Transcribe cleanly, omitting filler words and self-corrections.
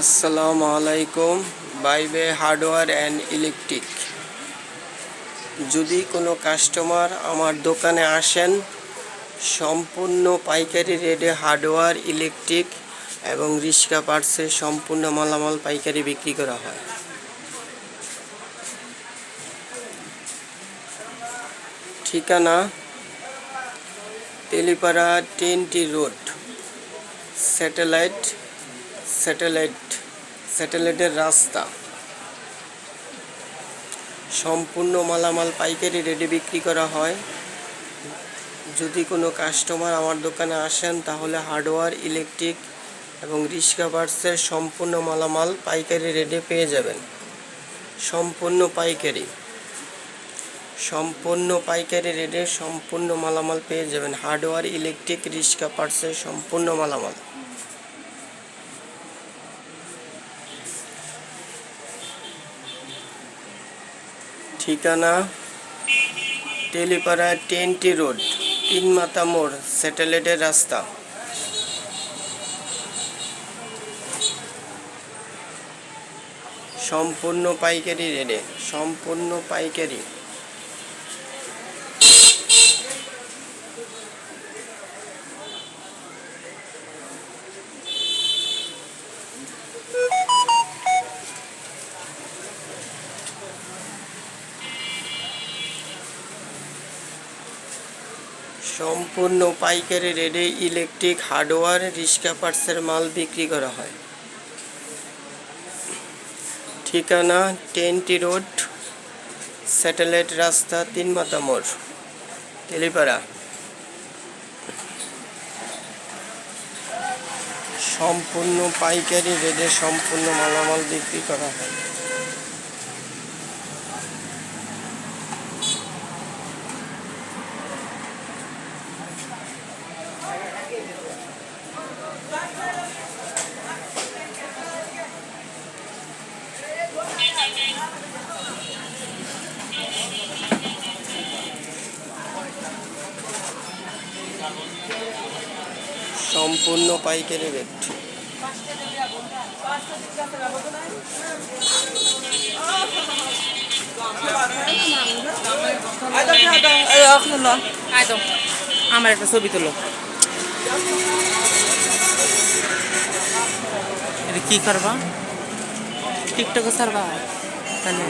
আসসালামু আলাইকুম। বাইবে hardware and electric. যদি কোনো কাস্টমার আমার দোকানে আসেন, সম্পূর্ণ পাইকারি রেটে হার্ডওয়্যার, ইলেকট্রিক এবং রিক্সা পার্টসের সম্পূর্ণ মালামাল পাইকারি বিক্রি করা হয়। ঠিকানা তেলিপাড়া TNT রোড, স্যাটেলাইটের রাস্তা। সম্পূর্ণ মালামাল পাইকারি রেটে বিক্রি করা হয়। যদি কোনো কাস্টমার আমার দোকানে আসেন, তাহলে হার্ডওয়্যার, ইলেকট্রিক এবং রিক্সা পার্টসের সম্পূর্ণ মালামাল পাইকারি রেটে পেয়ে যাবেন। সম্পূর্ণ পাইকারি রেটে সম্পূর্ণ মালামাল পেয়ে যাবেন। হার্ডওয়্যার, ইলেকট্রিক, রিক্সা পার্টসের সম্পূর্ণ মালামাল। ঠিকানা তেলিপাড়া TNT রোড, 3 মাথা মোড়, স্যাটেলাইটের রাস্তা। সম্পূর্ণ পাইকারি রেটে, সম্পূর্ণ পাইকারি। সম্পূর্ণ পাইকারি রেটে ইলেকট্রিক, হার্ডওয়্যার, রিক্সা পার্টসের মাল বিক্রি করা হয়। ঠিকানা TNT রোড, স্যাটেলাইট রাস্তা, 3 মাথা মোড়, তেলিপাড়া। সম্পূর্ণ পাইকারি রেটে সম্পূর্ণ মালামাল বিক্রি করা হয়। সম্পূর্ণ পাইকারি রেট। আমার একটা ছবি তুলো। এটা কি করবা? টিকটকে ছাড়বা? তাহলে